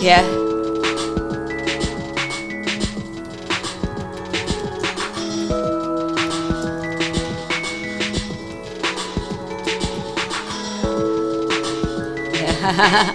Yeah. Yeah.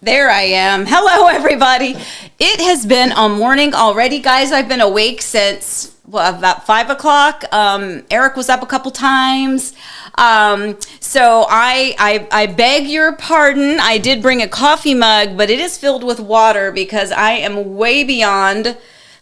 There I am. Hello, everybody. It has been a morning already, guys. I've been awake since about 5 o'clock. Eric was up a couple times. So I beg your pardon. I did bring a coffee mug, but it is filled with water because I am way beyond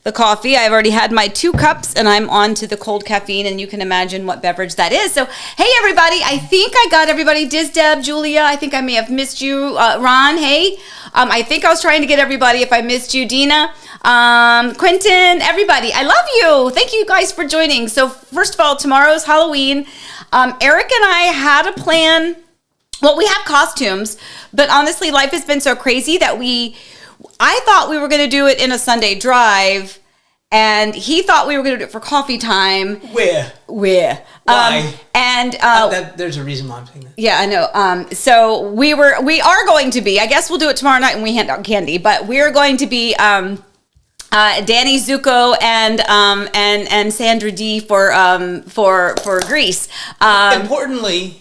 the coffee. I've already had my 2 cups and I'm on to the cold caffeine, and you can imagine what beverage that is. So, hey everybody, I think I got everybody. Diz Deb, Julia, I think I may have missed you. Ron, hey. I think I was trying to get everybody. If I missed you, Dina, Quentin, everybody, I love you. Thank you guys for joining. So first of all, tomorrow's Halloween. Eric and I had a plan. Well, we have costumes, but honestly, life has been so crazy that I thought we were going to do it in a Sunday drive, and he thought we were going to do it for coffee time. Where? Why? There's a reason why I'm saying that. Yeah, I know. So we are going to be. I guess we'll do it tomorrow night when we hand out candy. But we're going to be Danny Zuko and Sandra D for Greece. Importantly.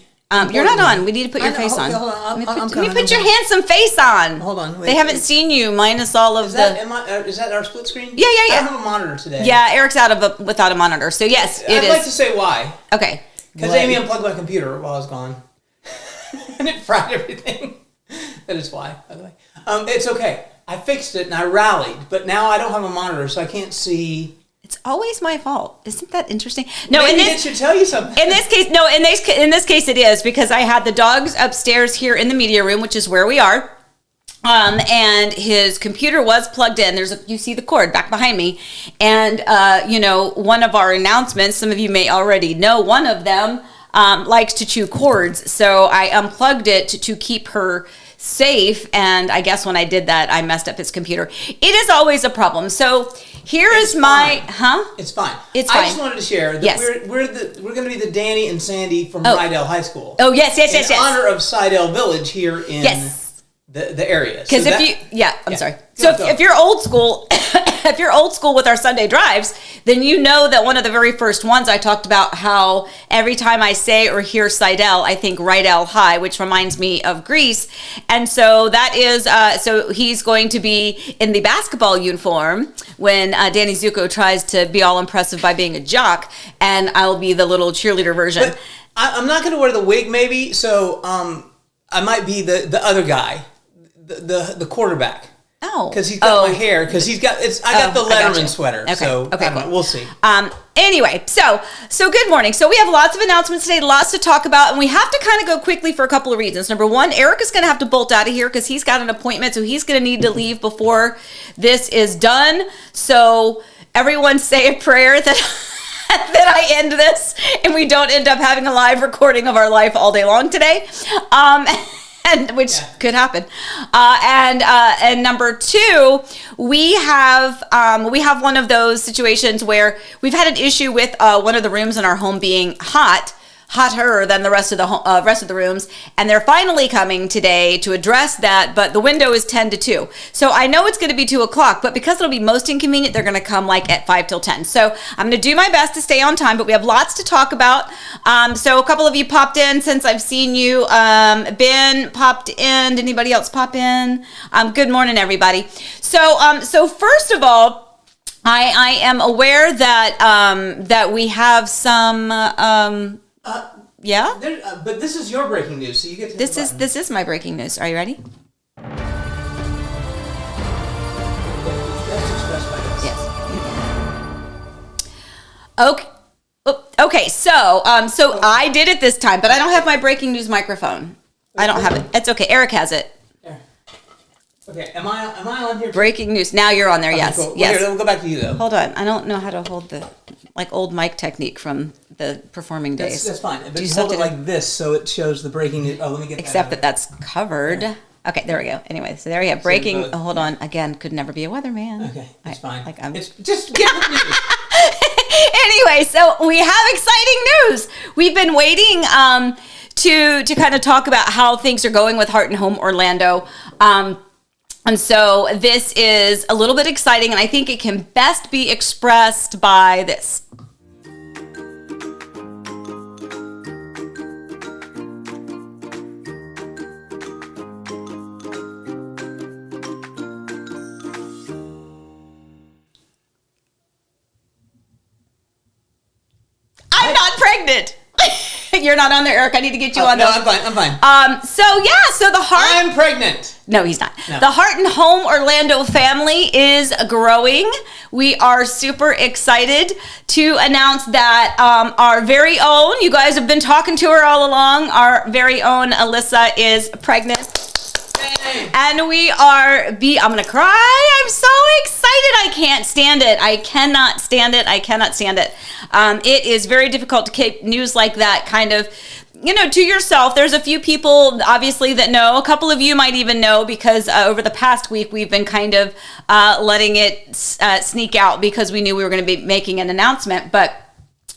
You're not on. We need to put your face on. Hold on. Let me put your handsome face on. Hold on. Wait, they haven't seen you minus all of is that our split screen? Yeah. I don't have a monitor today. Yeah, Eric's without a monitor. So yes, I'd like to say why. Okay. Because Amy unplugged my computer while I was gone. And it fried everything. That is why, by the way. It's okay. I fixed it and I rallied, but now I don't have a monitor, so I can't see. It's always my fault. Isn't that interesting? No, maybe it should tell you something. In this case, it is because I had the dogs upstairs here in the media room, which is where we are. And his computer was plugged in. You see the cord back behind me. And, one of our announcements, some of you may already know, one of them likes to chew cords. So I unplugged it to keep her safe. And I guess when I did that, I messed up his computer. It is always a problem. So it's fine. It's fine. It's fine. I just wanted to share that we're going to be the Danny and Sandy from Rydell High School. Oh, yes. In honor of Seidel Village here in the area. Because sorry. So if you're old school, if you're old school with our Sunday drives, then you know that one of the very first ones I talked about how every time I say or hear Seidel, I think Rydell High, which reminds me of Greece. And so that is, so he's going to be in the basketball uniform when Danny Zuko tries to be all impressive by being a jock, and I'll be the little cheerleader version. I'm not going to wear the wig, maybe. So I might be the other guy, the quarterback. Oh, because he's got my hair. Because I got the Letterman sweater. Okay. So okay, cool. We'll see. Anyway, so good morning. So we have lots of announcements today, lots to talk about, and we have to kind of go quickly for a couple of reasons. Number one, Eric is going to have to bolt out of here because he's got an appointment, so he's going to need to leave before this is done. So everyone say a prayer that that I end this and we don't end up having a live recording of our life all day long today. And which could happen. And number two, we have one of those situations where we've had an issue with one of the rooms in our home being hotter than the rest of the rooms, and they're finally coming today to address that, but the window is 10 to 2. So I know it's going to be 2 o'clock, but because it'll be most inconvenient, they're going to come like at 5 till 10. So I'm going to do my best to stay on time, but we have lots to talk about. So a couple of you popped in since I've seen you. Ben popped in. Did anybody else pop in? Good morning, everybody. So first of all, I am aware that we have some yeah. But this is your breaking news, so you get to. This is my breaking news. Are you ready? That's expressed by this. Yes. Okay. So I did it this time, but I don't have my breaking news microphone. I don't have it. It's okay. Eric has it. There. Okay. Am I on here? Breaking news. Now you're on there. Yes. Cool. Yes. Here, we'll go back to you though. Hold on. I don't know how to hold the old mic technique from the performing days. That's fine. But you you hold it like this so it shows the breaking news. Oh, let me get except that. that's covered. Yeah. Okay, there we go. Anyway, so there we have breaking. Hold on. Again, could never be a weatherman. Okay, it's fine. It's just get the news. Anyway, so we have exciting news. We've been waiting to kind of talk about how things are going with Heart and Home Orlando. And so this is a little bit exciting, and I think it can best be expressed by this. I'm not pregnant. You're not on there, Eric. I need to get you on there. No, I'm fine. So the Heart... I'm pregnant. No, he's not. No. The Heart and Home Orlando family is growing. We are super excited to announce that our very own, you guys have been talking to her all along, our very own Alyssa is pregnant. And we are, I'm going to cry. I'm so excited. I can't stand it. I cannot stand it. It is very difficult to keep news like that kind of, to yourself. There's a few people, obviously, that know. A couple of you might even know because over the past week, we've been kind of letting it sneak out because we knew we were going to be making an announcement. But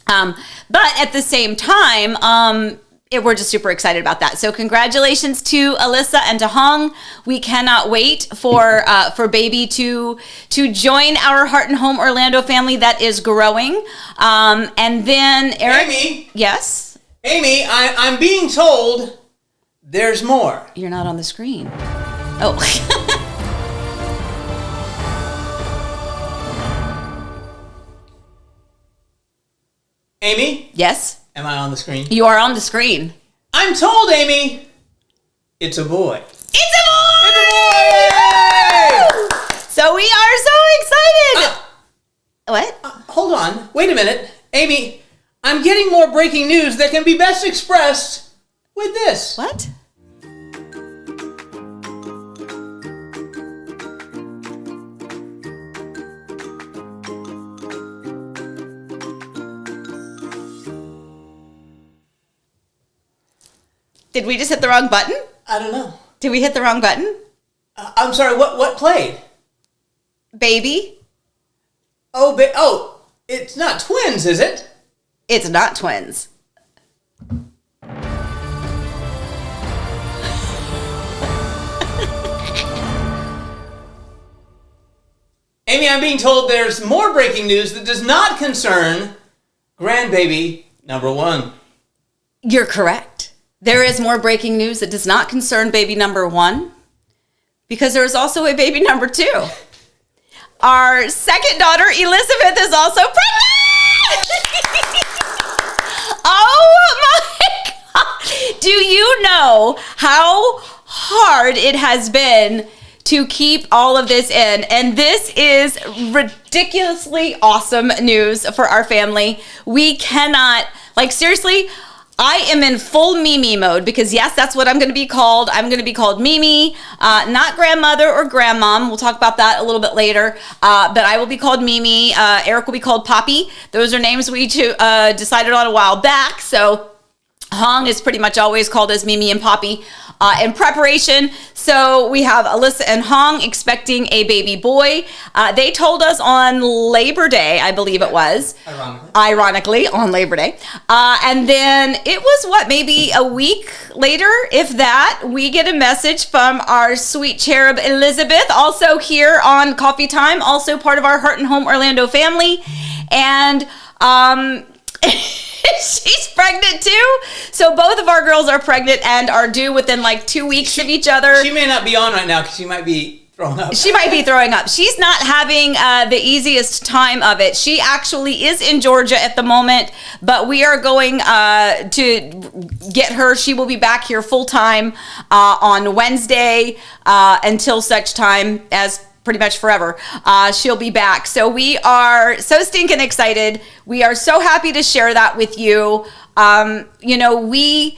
at the same time, we're just super excited about that. So congratulations to Alyssa and to Hong. We cannot wait for baby to join our Heart and Home Orlando family that is growing. And then Eric. Amy. Yes. Amy, I'm being told there's more. You're not on the screen. Oh. Amy? Yes. Am I on the screen? You are on the screen. I'm told, Amy, it's a boy. It's a boy! It's a boy! Yay! So we are so excited. What? Hold on. Wait a minute. Amy, I'm getting more breaking news that can be best expressed with this. What? Did we just hit the wrong button? I don't know. Did we hit the wrong button? I'm sorry, what played? Baby? Oh, it's not twins, is it? It's not twins. Amy, I'm being told there's more breaking news that does not concern grandbaby number 1. You're correct. There is more breaking news that does not concern baby number 1 because there is also a baby number 2. Our second daughter, Elizabeth, is also pregnant. Oh my do you know how hard it has been to keep all of this in? And this is ridiculously awesome news for our family. We cannot, like, seriously, I am in full Mimi mode because, yes, that's what I'm going to be called. I'm going to be called Mimi, not grandmother or grandmom. We'll talk about that a little bit later. But I will be called Mimi. Eric will be called Poppy. Those are names we decided on a while back. So Hong is pretty much always called as Mimi and Poppy in preparation. So we have Alyssa and Hong expecting a baby boy. They told us on Labor Day, I believe it was. Ironically, on Labor Day. And then it was maybe a week later, if that, we get a message from our sweet cherub Elizabeth, also here on Coffee Time, also part of our Heart and Home Orlando family. And she's pregnant too. So both of our girls are pregnant and are due within like 2 weeks of each other. She may not be on right now because she might be throwing up. She might be throwing up. She's not having the easiest time of it. She actually is in Georgia at the moment, but we are going to get her. She will be back here full time on Wednesday until such time as pretty much forever. She'll be back. So we are so stinking excited. We are so happy to share that with you. We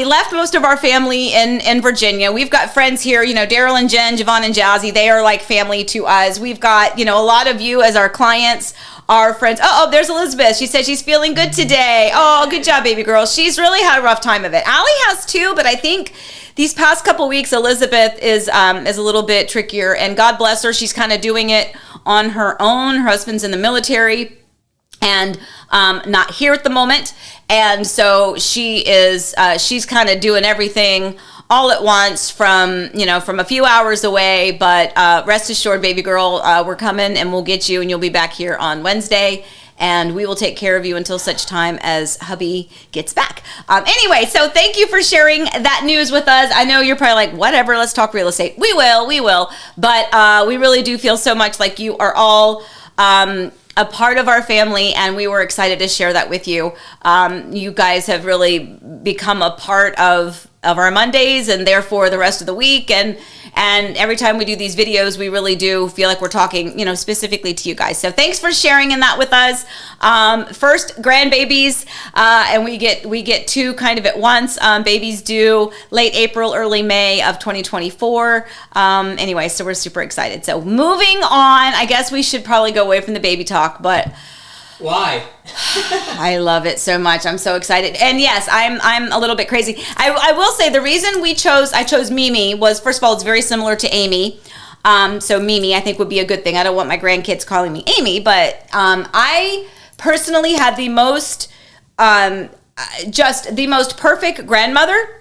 left most of our family in Virginia. We've got friends here, Daryl and Jen, Javon and Jazzy. They are like family to us. We've got, a lot of you as our clients, our friends. Oh, there's Elizabeth. She said she's feeling good today. Oh, good job, baby girl. She's really had a rough time of it. Allie has too, but I think these past couple weeks, Elizabeth is a little bit trickier, and God bless her. She's kind of doing it on her own. Her husband's in the military and not here at the moment. And so she's kind of doing everything all at once from a few hours away. But rest assured, baby girl, we're coming and we'll get you, and you'll be back here on Wednesday. And we will take care of you until such time as hubby gets back. Anyway, so thank you for sharing that news with us. I know you're probably like, whatever, let's talk real estate. We will. But we really do feel so much like you are all a part of our family, and we were excited to share that with you. You guys have really become a part of our Mondays and therefore the rest of the week. And every time we do these videos, we really do feel like we're talking, specifically to you guys. So thanks for sharing in that with us. First, grandbabies, and we get two kind of at once. Babies due late April, early May of 2024. Anyway, so we're super excited. So moving on, I guess we should probably go away from the baby talk, but why? I love it so much. I'm so excited. And yes, I'm a little bit crazy. I will say the reason I chose Mimi was, first of all, it's very similar to Amy. So Mimi, I think, would be a good thing. I don't want my grandkids calling me Amy, but I personally had the most, just the most perfect grandmother.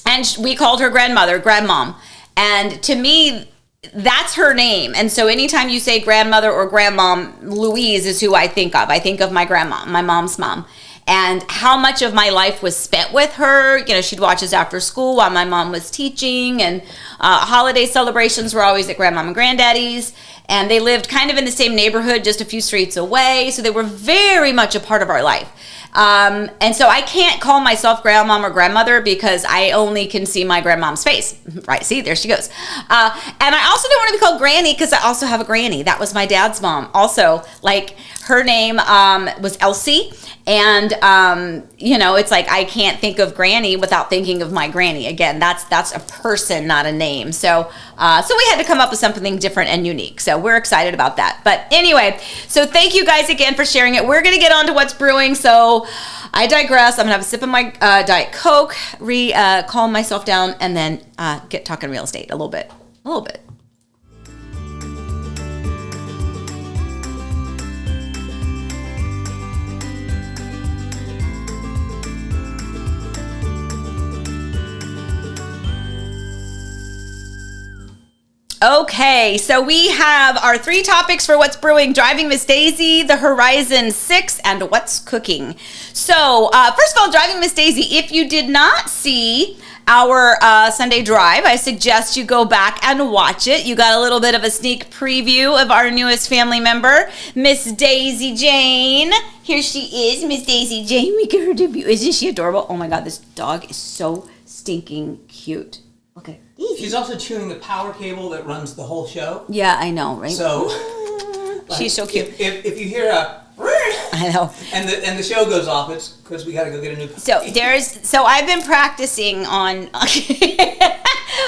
And we called her grandmother, grandmom. And to me, that's her name. And so anytime you say grandmother or grandmom, Louise is who I think of. I think of my grandma, my mom's mom, and how much of my life was spent with her. She'd watch us after school while my mom was teaching, and holiday celebrations were always at grandmom and granddaddy's, and they lived kind of in the same neighborhood, just a few streets away. So they were very much a part of our life. And so I can't call myself grandmom or grandmother because I only can see my grandmom's face. Right, see, there she goes. And I also don't want to be called granny because I also have a granny. That was my dad's mom. Also, like, her name was Elsie. And, it's like I can't think of granny without thinking of my granny. Again, that's a person, not a name. So we had to come up with something different and unique. So we're excited about that. But anyway, so thank you guys again for sharing it. We're going to get on to what's brewing. So I digress. I'm going to have a sip of my Diet Coke, calm myself down, and then get talking real estate a little bit. Okay, so we have our 3 topics for what's brewing: driving Miss Daisy, the Horizon 6, and what's cooking. So, first of all, driving Miss Daisy. If you did not see our Sunday drive, I suggest you go back and watch it. You got a little bit of a sneak preview of our newest family member, Miss Daisy Jane. Here she is, Miss Daisy Jane. We give her debut. Isn't she adorable? Oh my God, this dog is so stinking cute. Okay. She's also chewing the power cable that runs the whole show. Yeah, I know, right? So she's so cute. If you hear a I know. and the show goes off, it's because we got to go get a new puppy. So I've been practicing on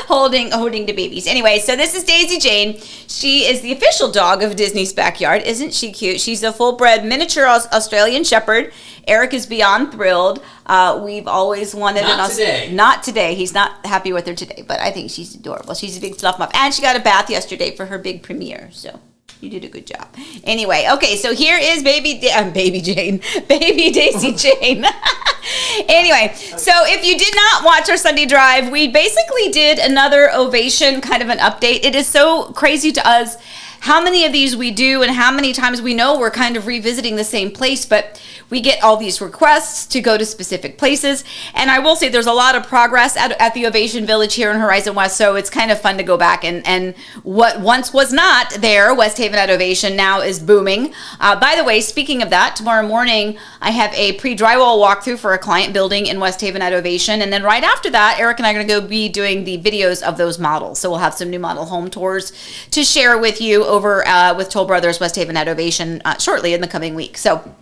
holding the babies. Anyway, so this is Daisy Jane. She is the official dog of Disney's backyard. Isn't she cute? She's a full-bred miniature Australian Shepherd. Eric is beyond thrilled. We've always wanted Not today. He's not happy with her today, but I think she's adorable. She's a big fluff muff. And she got a bath yesterday for her big premiere, so you did a good job. Anyway, okay, so here is baby Daisy Jane. Anyway, so if you did not watch our Sunday drive, we basically did another Ovation kind of an update. It is so crazy to us how many of these we do and how many times we know we're kind of revisiting the same place, but we get all these requests to go to specific places. And I will say there's a lot of progress at the Ovation Village here in Horizon West, so it's kind of fun to go back and what once was not there, West Haven at Ovation, now is booming. By the way, speaking of that, tomorrow morning I have a pre-drywall walkthrough for a client building in West Haven at Ovation, and then right after that, Eric and I are going to go be doing the videos of those models. So we'll have some new model home tours to share with you over with Toll Brothers West Haven at Ovation shortly in the coming week. So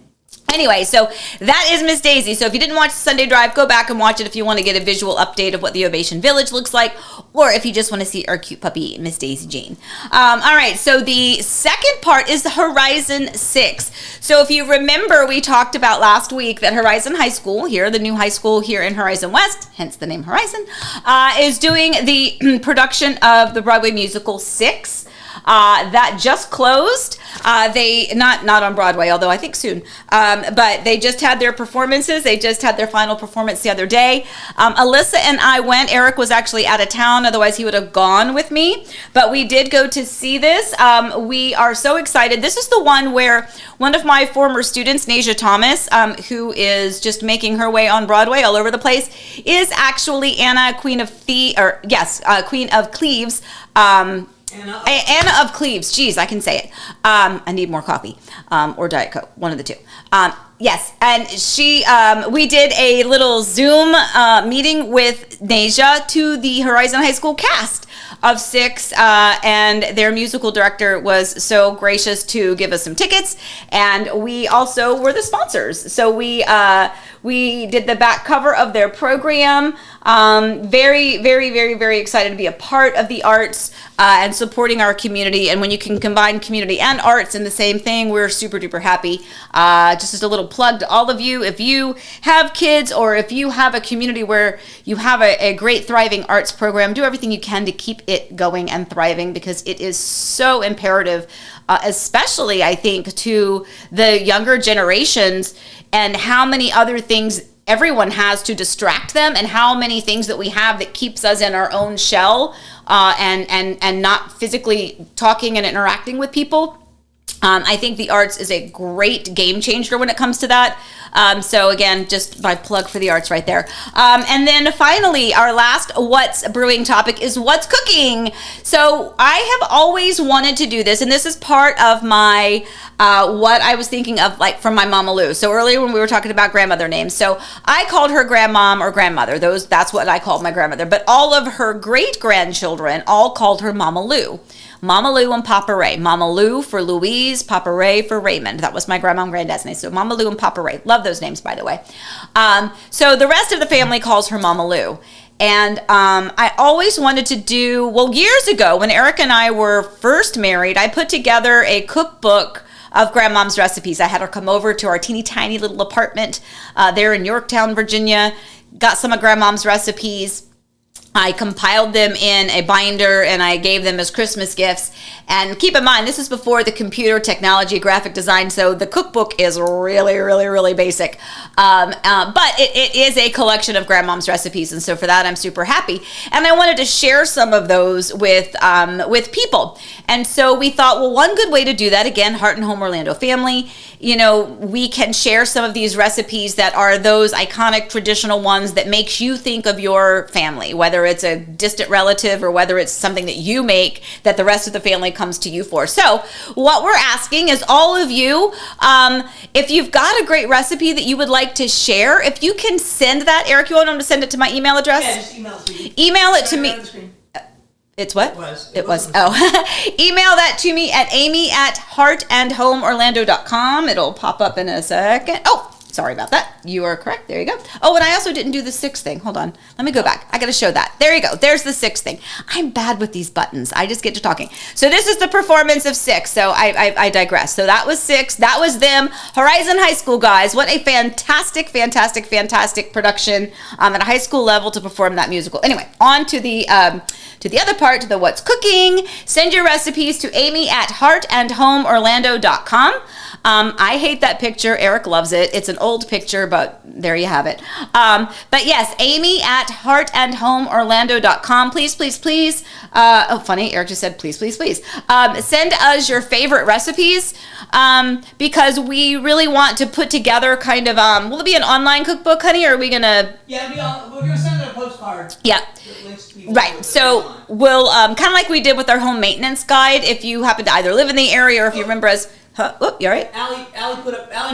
anyway, so that is Miss Daisy. So if you didn't watch the Sunday drive, go back and watch it if you want to get a visual update of what the Ovation Village looks like, or if you just want to see our cute puppy, Miss Daisy Jane. All right, so the second part is the Horizon 6. So if you remember, we talked about last week that Horizon High School here, the new high school here in Horizon West, hence the name Horizon, is doing the production of the Broadway musical 6. That just closed. They not on Broadway, although I think soon. But they just had their performances. They just had their final performance the other day. Alyssa and I went. Eric was actually out of town, otherwise he would have gone with me. But we did go to see this. We are so excited. This is the one where one of my former students, Nasia Thomas, who is just making her way on Broadway all over the place, is actually Anna, Queen of Cleves. Anna of Cleves. Geez, I can say it. I need more coffee or Diet Coke, one of the two. Yes, and she. We did a little Zoom meeting with Nasia to the Horizon High School cast of 6, and their musical director was so gracious to give us some tickets, and we also were the sponsors. So we did the back cover of their program. Very, very, very, very excited to be a part of the arts and supporting our community. And when you can combine community and arts in the same thing, we're super duper happy. Just as a little plug to all of you, if you have kids or if you have a community where you have a great thriving arts program, do everything you can to keep it going and thriving, because it is so imperative, especially I think to the younger generations, and how many other things everyone has to distract them, and how many things that we have that keeps us in our own shell and not physically talking and interacting with people. I think the arts is a great game changer when it comes to that. So again, just my plug for the arts right there. And then finally, our last What's Brewing topic is what's cooking. So I have always wanted to do this, and this is part of my what I was thinking of, like from my Mama Lou. So earlier when we were talking about grandmother names, so I called her grandmom or grandmother. That's what I called my grandmother. But all of her great grandchildren all called her Mama Lou. Mama Lou and Papa Ray. Mama Lou for Louise, Papa Ray for Raymond. That was my grandma and granddad's name. So Mama Lou and Papa Ray. Love those names, by the way. So the rest of the family calls her Mama Lou. And I always wanted to do, well, years ago when Eric and I were first married, I put together a cookbook of grandmom's recipes. I had her come over to our teeny tiny little apartment there in Yorktown, Virginia, got some of grandmom's recipes. I compiled them in a binder and I gave them as Christmas gifts. And keep in mind, this is before the computer technology, graphic design, so the cookbook is really, really, really basic. But it is a collection of grandmom's recipes, and so for that, I'm super happy. And I wanted to share some of those with people. And so we thought, well, one good way to do that, again, Heart and Home Orlando family, we can share some of these recipes that are those iconic traditional ones that makes you think of your family, whether it's a distant relative or whether it's something that you make that the rest of the family comes to you for. So what we're asking is all of you, if you've got a great recipe that you would like to share, if you can send that, Eric, you want them to send it to my email address? Yeah, just email it to me. Email it to me. It's what? It was. Oh. Email that to me at amy@heartandhomeorlando.com. It'll pop up in a second. Oh, sorry about that. You are correct. There you go. Oh, and I also didn't do the 6th thing. Hold on. Let me go back. I got to show that. There you go. There's the 6th thing. I'm bad with these buttons. I just get to talking. So this is the performance of 6. So I digress. So that was 6. That was them. Horizon High School, guys. What a fantastic, fantastic, fantastic production at a high school level to perform that musical. Anyway, on to the other part, to the what's cooking. Send your recipes to amy@heartandhomeorlando.com. I hate that picture. Eric loves it. It's an old picture, but there you have it. But yes, amy@heartandhomeorlando.com. Please, please, please. Funny. Eric just said, please, please, please. Send us your favorite recipes because we really want to put together kind of, will it be an online cookbook, honey, or are we going to? Yeah, we're going to send it a postcard. Yeah. Right. So we'll, kind of like we did with our home maintenance guide, if you happen to either live in the area or if you remember us. Whoop, you all right? Allie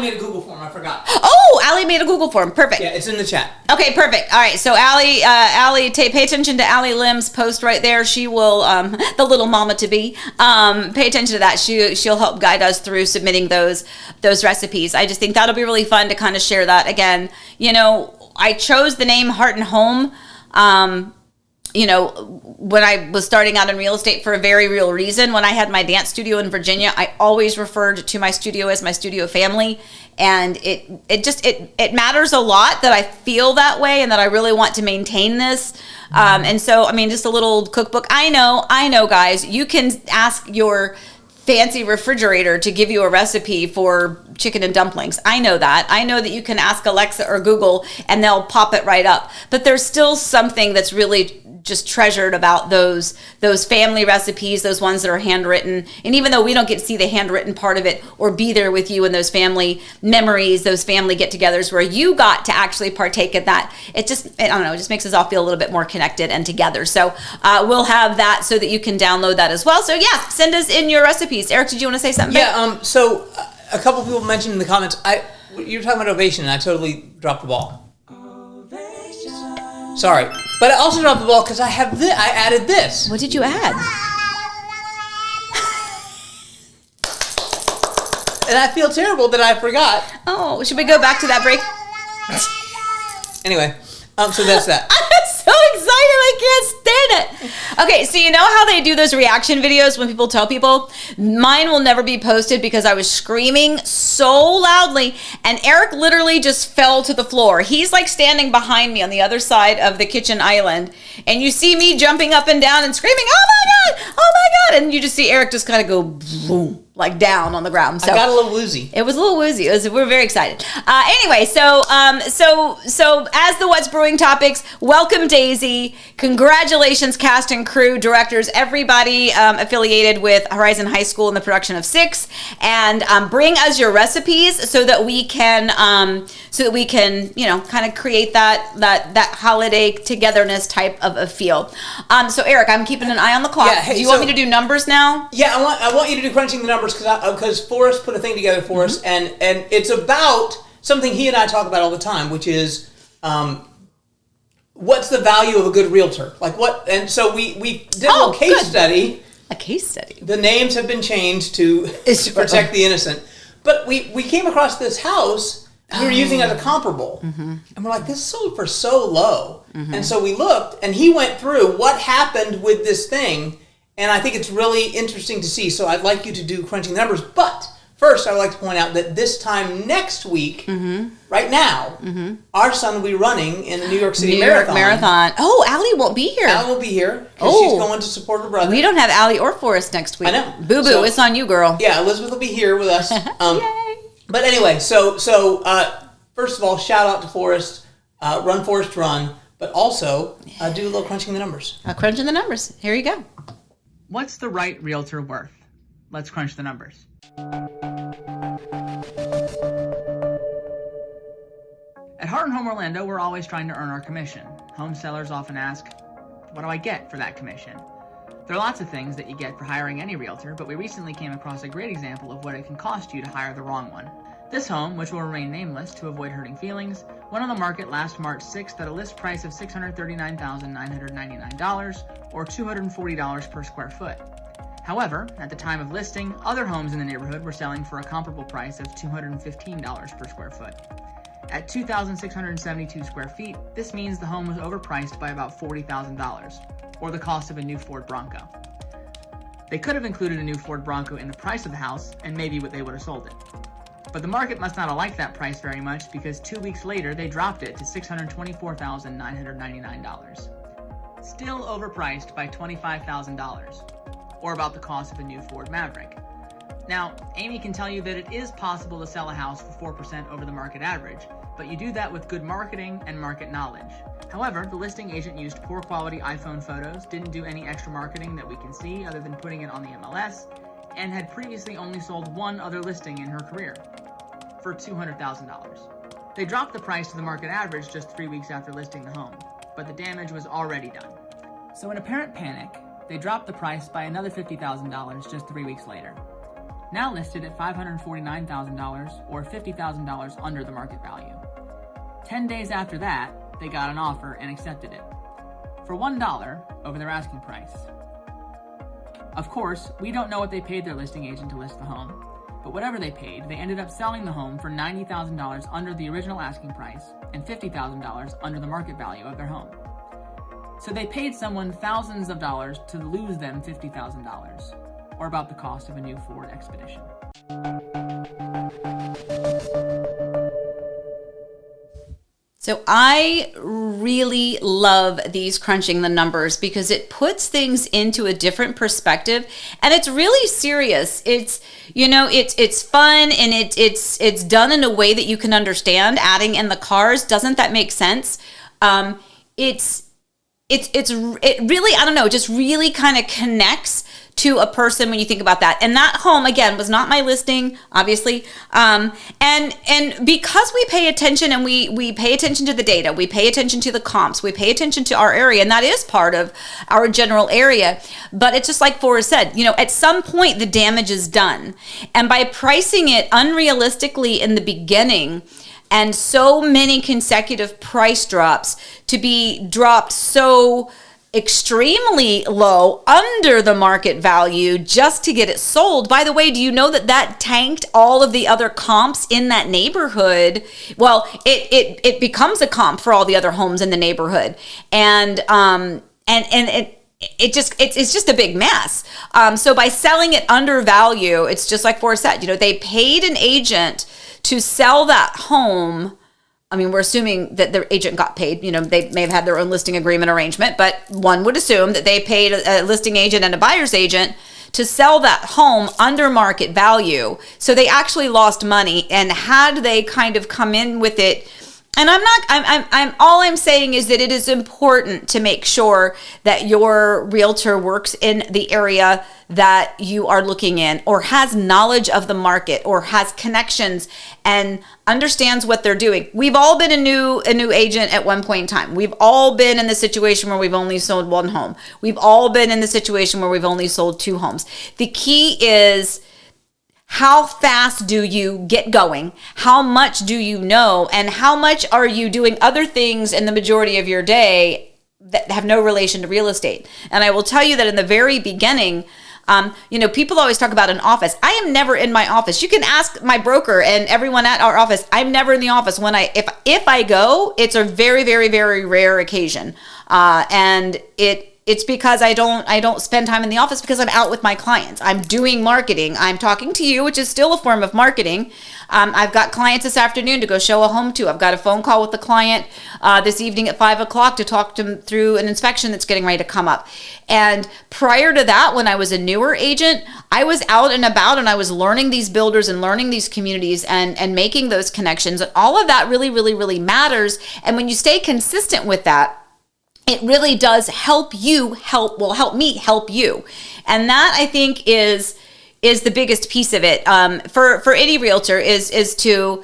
made a Google form. I forgot. Oh, Allie made a Google form. Perfect. Yeah, it's in the chat. Okay, perfect. All right. So Allie, pay attention to Allie Lim's post right there. She will, the little mama to be, pay attention to that. She'll help guide us through submitting those recipes. I just think that'll be really fun to kind of share that again. I chose the name Heart and Home. When I was starting out in real estate for a very real reason. When I had my dance studio in Virginia, I always referred to my studio as my studio family. And it matters a lot that I feel that way and that I really want to maintain this. And so, just a little cookbook. I know, guys, you can ask your fancy refrigerator to give you a recipe for chicken and dumplings. I know that. I know that you can ask Alexa or Google and they'll pop it right up. But there's still something that's really just treasured about those family recipes, those ones that are handwritten. And even though we don't get to see the handwritten part of it or be there with you in those family memories, those family get-togethers where you got to actually partake in that, it just makes us all feel a little bit more connected and together. So we'll have that so that you can download that as well. So yeah, send us in your recipes. Eric, did you want to say something? Yeah, so a couple people mentioned in the comments, you were talking about ovation and I totally dropped the ball. Sorry. But I also dropped the ball because I added this. What did you add? And I feel terrible that I forgot. Oh, should we go back to that break? Anyway, so that's that. I'm so excited, I can't stand it. Okay, so you know how they do those reaction videos when people tell people? Mine will never be posted because I was screaming so loudly and Eric literally just fell to the floor. He's like standing behind me on the other side of the kitchen island and you see me jumping up and down and screaming, oh my God, oh my God. And you just see Eric just kind of go boom, like down on the ground. So I got a little woozy. It was a little woozy. We're very excited. Anyway, so as the What's Brewing topics, welcome Daisy. Congratulations, cast and crew, directors, everybody affiliated with Horizon High School in the production of 6, and bring us your recipes so that we can kind of create that holiday togetherness type of a feel. So Eric, I'm keeping an eye on the clock. Yeah, hey, do you want me to do numbers now? Yeah, I want you to do crunching the numbers because Forrest put a thing together for us, and it's about something he and I talk about all the time, which is what's the value of a good realtor? Like what? And so we did a case study. A case study. The names have been changed to protect the innocent, but we came across this house. We were using it as a comparable, and we're like, this sold for so low. And so we looked, and he went through what happened with this thing. And I think it's really interesting to see. So I'd like you to do crunching the numbers. But first, I'd like to point out that this time next week, right now, our son will be running in the New York City Marathon. Oh, Allie won't be here. Allie will be here because she's going to support her brother. We don't have Allie or Forrest next week. I know. Boo-boo, So, it's on you, girl. Yeah, Elizabeth will be here with us. Yay. But anyway, so first of all, shout out to Forrest. Run, Forrest, run. But also, do a little crunching the numbers. Crunching the numbers. Here you go. What's the right realtor worth? Let's crunch the numbers. At Heart & Home Orlando, we're always trying to earn our commission. Home sellers often ask, what do I get for that commission? There are lots of things that you get for hiring any realtor, but we recently came across a great example of what it can cost you to hire the wrong one. This home, which will remain nameless to avoid hurting feelings, went on the market last March 6th at a list price of $639,999 or $240 per square foot. However, at the time of listing, other homes in the neighborhood were selling for a comparable price of $215 per square foot. At 2,672 square feet, this means the home was overpriced by about $40,000, or the cost of a new Ford Bronco. They could have included a new Ford Bronco in the price of the house, and maybe they would have sold it. But the market must not have liked that price very much because 2 weeks later they dropped it to $624,999. Still overpriced by $25,000, or about the cost of a new Ford Maverick. Now, Amy can tell you that it is possible to sell a house for 4% over the market average, but you do that with good marketing and market knowledge. However, the listing agent used poor quality iPhone photos, didn't do any extra marketing that we can see other than putting it on the MLS, and had previously only sold one other listing in her career for $200,000. They dropped the price to the market average just 3 weeks after listing the home, but the damage was already done. So in apparent panic, they dropped the price by another $50,000 just 3 weeks later. Now listed at $549,000 or $50,000 under the market value. 10 days after that, they got an offer and accepted it for $1 over their asking price. Of course, we don't know what they paid their listing agent to list the home, but whatever they paid, they ended up selling the home for $90,000 under the original asking price and $50,000 under the market value of their home. So they paid someone thousands of dollars to lose them $50,000, or about the cost of a new Ford Expedition. So I really love these crunching the numbers because it puts things into a different perspective, and it's really serious. It's, it's fun, and it's done in a way that you can understand. Adding in the cars, doesn't that make sense? It really, I don't know, it just really kind of connects to a person when you think about that. And that home, again, was not my listing, obviously. And because we pay attention, and we pay attention to the data, we pay attention to the comps, we pay attention to our area, and that is part of our general area. But it's just like Forrest said, at some point the damage is done. And by pricing it unrealistically in the beginning, and so many consecutive price drops to be dropped so extremely low under the market value just to get it sold. By the way, do you know that tanked all of the other comps in that neighborhood? Well, it becomes a comp for all the other homes in the neighborhood, and it's just a big mess. So by selling it under value, it's just like Forrest said. They paid an agent to sell that home. I mean, we're assuming that the agent got paid. They may have had their own listing agreement arrangement, but one would assume that they paid a listing agent and a buyer's agent to sell that home under market value. So they actually lost money. And had they kind of come in with it, and I'm all I'm saying is that it is important to make sure that your realtor works in the area that you are looking in, or has knowledge of the market, or has connections and understands what they're doing. We've all been a new agent at one point in time. We've all been in the situation where we've only sold one home. We've all been in the situation where we've only sold two homes. The key is, how fast do you get going? How much do you know? And how much are you doing other things in the majority of your day that have no relation to real estate? And I will tell you that in the very beginning, people always talk about an office. I am never in my office. You can ask my broker and everyone at our office. I'm never in the office. If I go, it's a very, very, very rare occasion. And it it's because I don't spend time in the office because I'm out with my clients. I'm doing marketing. I'm talking to you, which is still a form of marketing. I've got clients this afternoon to go show a home to. I've got a phone call with the client this evening at 5 o'clock to talk to them through an inspection that's getting ready to come up. And prior to that, when I was a newer agent, I was out and about and I was learning these builders and learning these communities and making those connections. And all of that really, really, really matters. And when you stay consistent with that, it really does help me help you. And that, I think, is the biggest piece of it for any realtor is to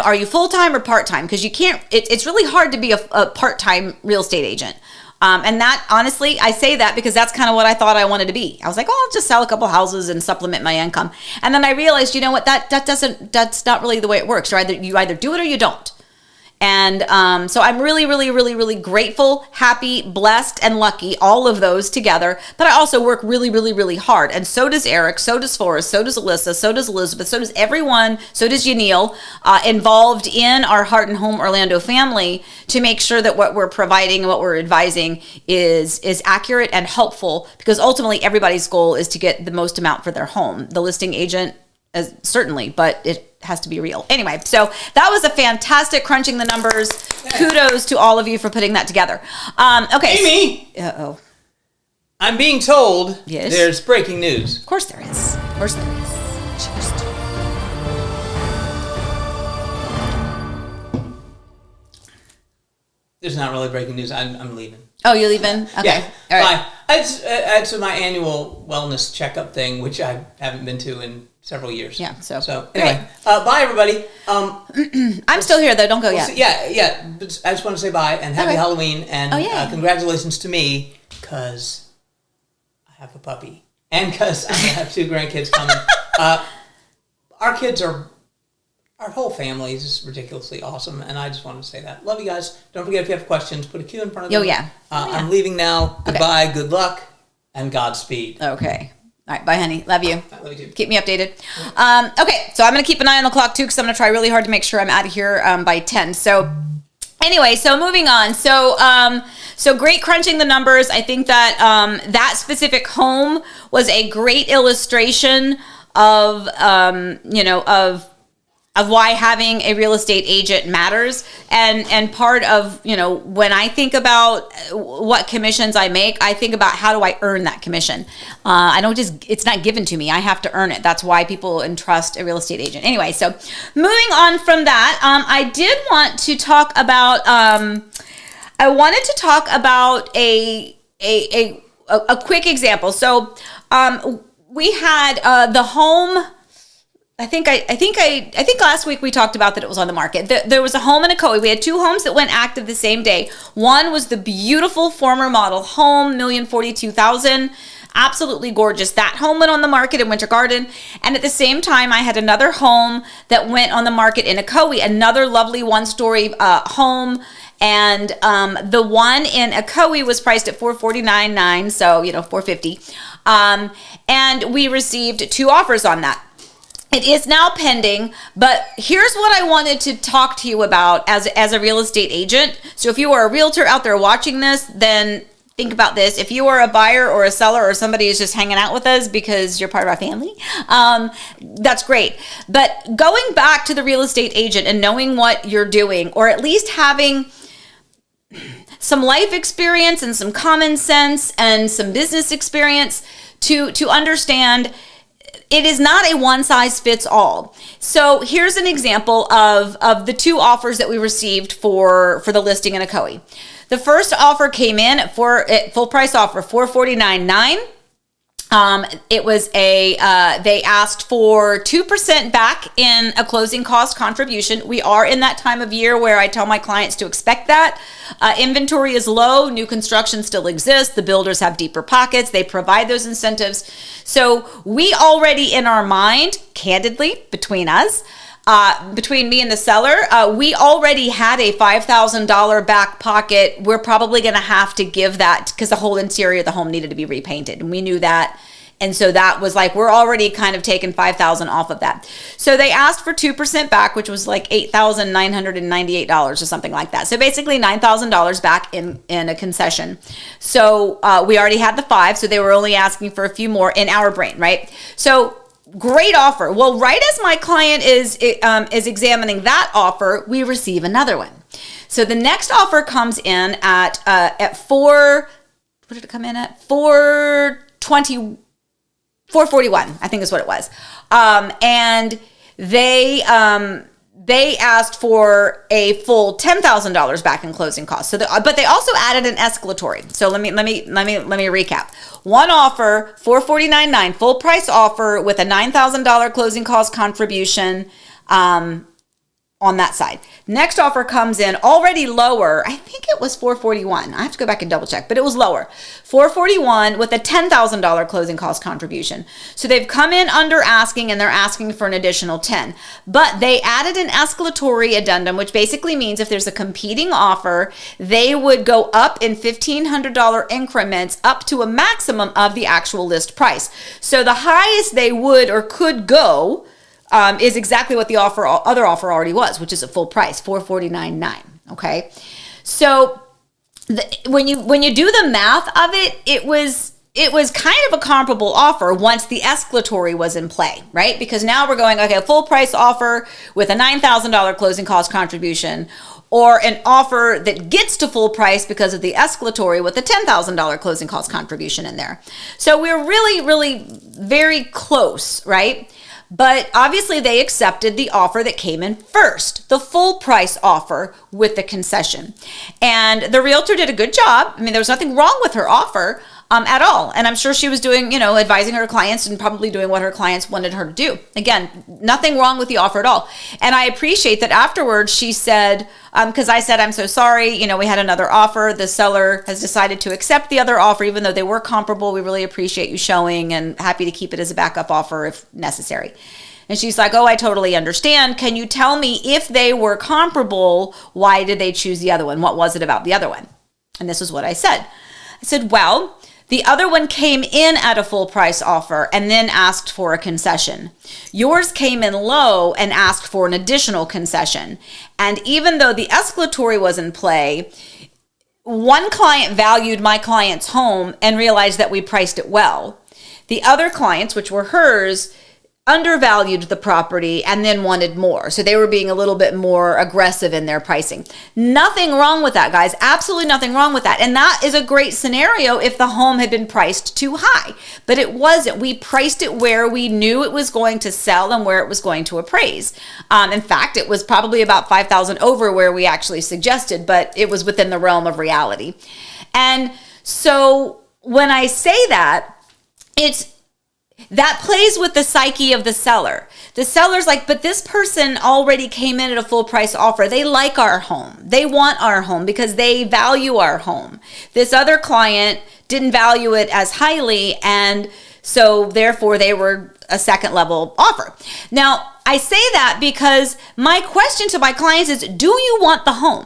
are you full-time or part-time? Because you can't, it's really hard to be a part-time real estate agent. And that, honestly, I say that because that's kind of what I thought I wanted to be. I was like, oh, I'll just sell a couple houses and supplement my income. And then I realized, you know what, that's not really the way it works. You either do it or you don't. And so I'm really, really, really, really grateful, happy, blessed, and lucky, all of those together. But I also work really, really, really hard. And so does Eric, so does Forrest, so does Alyssa, so does Elizabeth, so does everyone, so does Yanil, involved in our Heart and Home Orlando family to make sure that what we're providing and what we're advising is accurate and helpful, because ultimately everybody's goal is to get the most amount for their home. The listing agent, certainly, but it has to be real. Anyway, so that was a fantastic crunching the numbers. Yeah. Kudos to all of you for putting that together. Okay. Amy! Uh-oh. I'm being told yes. There's breaking news. Of course there is. Of course there is. Just. There's not really breaking news. I'm leaving. Oh, you're leaving? Okay. Yeah. All right. Bye. It's my annual wellness checkup thing, which I haven't been to in several years. Yeah. So anyway, bye everybody. I'm still here though. Don't go yet. Yeah. But I just want to say bye and happy Halloween and congratulations to me because I have a puppy and because I have 2 grandkids coming. Our kids are. Our whole family is just ridiculously awesome, and I just wanted to say that. Love you guys. Don't forget, if you have questions, put a Q in front of them. Oh, yeah. I'm leaving now. Goodbye, good luck, and Godspeed. Okay. All right, bye, honey. Love you. I love you too. Keep me updated. Okay, so I'm going to keep an eye on the clock, too, because I'm going to try really hard to make sure I'm out of here by 10. So anyway, so moving on. So great crunching the numbers. I think that that specific home was a great illustration of why having a real estate agent matters. And part of, when I think about what commissions I make, I think about how do I earn that commission? It's not given to me. I have to earn it. That's why people entrust a real estate agent. Anyway, so moving on from that, I did want to talk about, a quick example. So we had the home. I think last week we talked about that it was on the market. There was a home in Ocoee. We had 2 homes that went active the same day. One was the beautiful former model home, $1,042,000. Absolutely gorgeous. That home went on the market in Winter Garden. And at the same time, I had another home that went on the market in Ocoee, another lovely 1-story home. And the one in Ocoee was priced at $449,900, so $450,000. And we received 2 offers on that. It is now pending, but here's what I wanted to talk to you about as a real estate agent. So if you are a realtor out there watching this, then think about this. If you are a buyer or a seller or somebody who's just hanging out with us because you're part of our family, that's great. But going back to the real estate agent and knowing what you're doing, or at least having some life experience and some common sense and some business experience to understand it is not a one-size-fits-all. So here's an example of the 2 offers that we received for the listing in Ocoee. The first offer came in at full price offer, $449,900. It was they asked for 2% back in a closing cost contribution. We are in that time of year where I tell my clients to expect that. Inventory is low, new construction still exists, the builders have deeper pockets, they provide those incentives. So we already in our mind, candidly, between us, between me and the seller, we already had a $5,000 back pocket. We're probably going to have to give that because the whole interior of the home needed to be repainted. And we knew that And so that was like, we're already kind of taking $5,000 off of that. So they asked for 2% back, which was like $8,998 or something like that. So basically $9,000 back in a concession. So we already had the 5, so they were only asking for a few more in our brain, right? So great offer. Well, right as my client is examining that offer, we receive another one. So the next offer comes in at 4, what did it come in at? 441, I think is what it was. And they asked for a full $10,000 back in closing costs. So, but they also added an escalatory. So let me recap. One offer, $449.9, full price offer with a $9,000 closing cost contribution. On that side. Next offer comes in already lower. I think it was $441. I have to go back and double check, but it was lower. $441 with a $10,000 closing cost contribution. So they've come in under asking and they're asking for an additional 10. But they added an escalatory addendum, which basically means if there's a competing offer, they would go up in $1,500 increments up to a maximum of the actual list price. So the highest they would or could go is exactly what the other offer already was, which is a full price, $449.9. Okay, so when you do the math of it, it was kind of a comparable offer once the escalatory was in play, right? Because now we're going, okay, a full price offer with a $9,000 closing cost contribution, or an offer that gets to full price because of the escalatory with a $10,000 closing cost contribution in there. So we're really, really very close, right? But obviously they accepted the offer that came in first, the full price offer with the concession. And the realtor did a good job. I mean, there was nothing wrong with her offer at all. And I'm sure she was doing, advising her clients and probably doing what her clients wanted her to do. Again, nothing wrong with the offer at all. And I appreciate that afterwards she said, because I said, I'm so sorry, we had another offer. The seller has decided to accept the other offer, even though they were comparable. We really appreciate you showing and happy to keep it as a backup offer if necessary. And she's like, oh, I totally understand. Can you tell me if they were comparable, why did they choose the other one? What was it about the other one? And this is what I said. I said, well, the other one came in at a full price offer and then asked for a concession. Yours came in low and asked for an additional concession. And even though the escalatory was in play, one client valued my client's home and realized that we priced it well. The other clients, which were hers, undervalued the property and then wanted more. So they were being a little bit more aggressive in their pricing. Nothing wrong with that, guys. Absolutely nothing wrong with that. And that is a great scenario if the home had been priced too high. But it wasn't. We priced it where we knew it was going to sell and where it was going to appraise. In fact, it was probably about $5,000 over where we actually suggested, but it was within the realm of reality. And so when I say that, that plays with the psyche of the seller. The seller's like, but this person already came in at a full price offer. They like our home. They want our home because they value our home. This other client didn't value it as highly, and so therefore they were a second level offer. Now, I say that because my question to my clients is, do you want the home?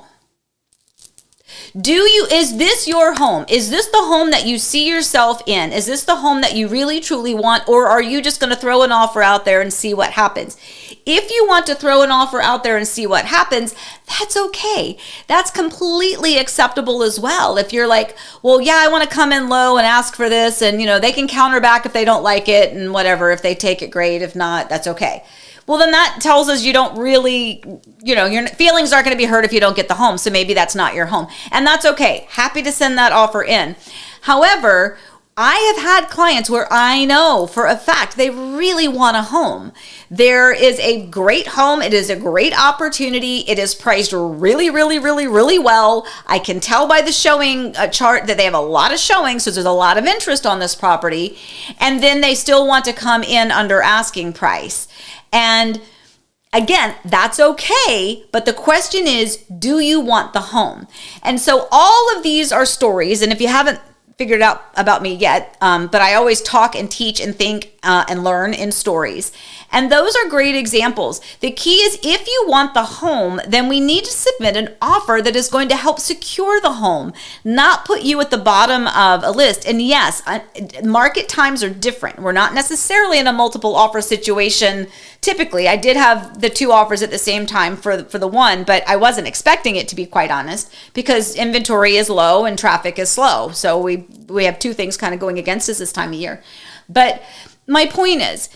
Is this your home? Is this the home that you see yourself in? Is this the home that you really truly want? Or are you just going to throw an offer out there and see what happens? If you want to throw an offer out there and see what happens, that's okay. That's completely acceptable as well. If you're like, well, yeah, I want to come in low and ask for this, and they can counter back if they don't like it and whatever. If they take it, great. If not, that's okay. Well, then that tells us you don't really, your feelings aren't going to be hurt if you don't get the home. So maybe that's not your home. And that's okay. Happy to send that offer in. However, I have had clients where I know for a fact they really want a home. There is a great home. It is a great opportunity. It is priced really, really, really, really well. I can tell by the showing chart that they have a lot of showings, so there's a lot of interest on this property. And then they still want to come in under asking price. And again, that's okay, but the question is, do you want the home? And so all of these are stories, and if you haven't figured out about me yet, but I always talk and teach and think and learn in stories. And those are great examples. The key is if you want the home, then we need to submit an offer that is going to help secure the home, not put you at the bottom of a list. And yes, market times are different. We're not necessarily in a multiple offer situation. Typically, I did have the 2 offers at the same time for the one, but I wasn't expecting it, to be quite honest, because inventory is low and traffic is slow. So we have 2 things kind of going against us this time of year. But my point is,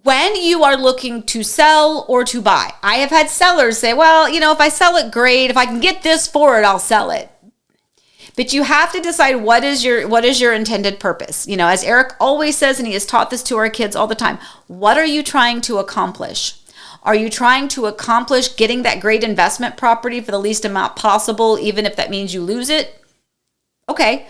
when you are looking to sell or to buy, I have had sellers say, well, if I sell it, great. If I can get this for it, I'll sell it. But you have to decide what is your intended purpose. As Eric always says, and he has taught this to our kids all the time, what are you trying to accomplish? Are you trying to accomplish getting that great investment property for the least amount possible, even if that means you lose it? Okay.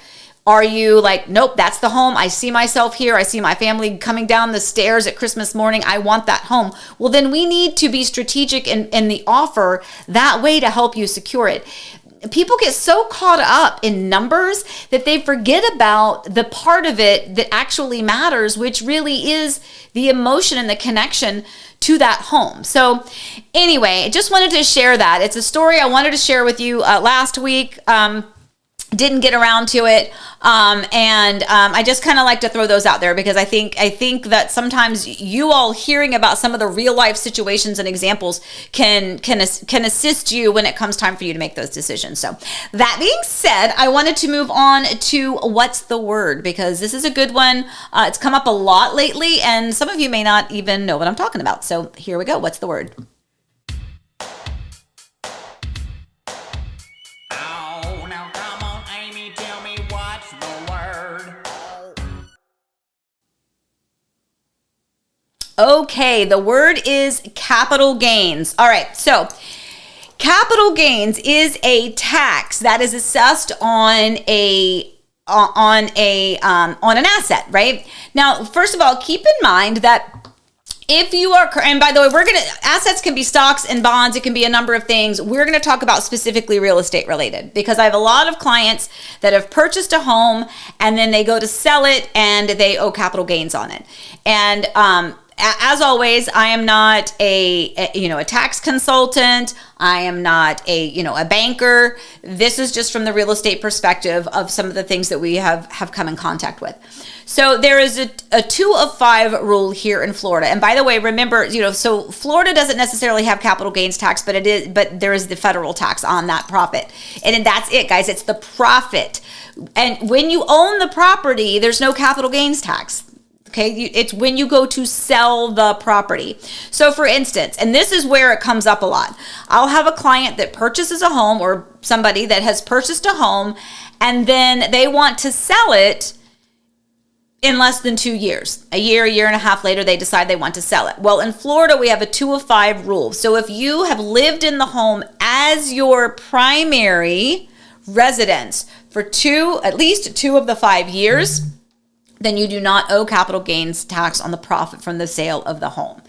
Are you like, nope, that's the home. I see myself here. I see my family coming down the stairs at Christmas morning. I want that home. Well, then we need to be strategic in the offer that way to help you secure it. People get so caught up in numbers that they forget about the part of it that actually matters, which really is the emotion and the connection to that home. So anyway, I just wanted to share that. It's a story I wanted to share with you last week. Didn't get around to it. I just kind of like to throw those out there because I think that sometimes you all hearing about some of the real life situations and examples can assist you when it comes time for you to make those decisions. So that being said, I wanted to move on to what's the word, because this is a good one. It's come up a lot lately and some of you may not even know what I'm talking about. So here we go. What's the word? Okay, the word is capital gains. All right, so capital gains is a tax that is assessed on an asset, right? Now, first of all, keep in mind that if you are, and by the way, assets can be stocks and bonds. It can be a number of things. We're going to talk about specifically real estate related because I have a lot of clients that have purchased a home and then they go to sell it and they owe capital gains on it. And, as always, I am not a tax consultant. I am not a banker. This is just from the real estate perspective of some of the things that we have come in contact with. So there is a 2 of 5 rule here in Florida. And by the way, remember, so Florida doesn't necessarily have capital gains tax, but there is the federal tax on that profit. And that's it, guys. It's the profit. And when you own the property, there's no capital gains tax. Okay, it's when you go to sell the property. So for instance, and this is where it comes up a lot, I'll have a client that purchases a home or somebody that has purchased a home and then they want to sell it in less than 2 years. A year and a half later, they decide they want to sell it. Well, in Florida, we have a 2 of 5 rule. So if you have lived in the home as your primary residence for at least 2 of the 5 years, then you do not owe capital gains tax on the profit from the sale of the home.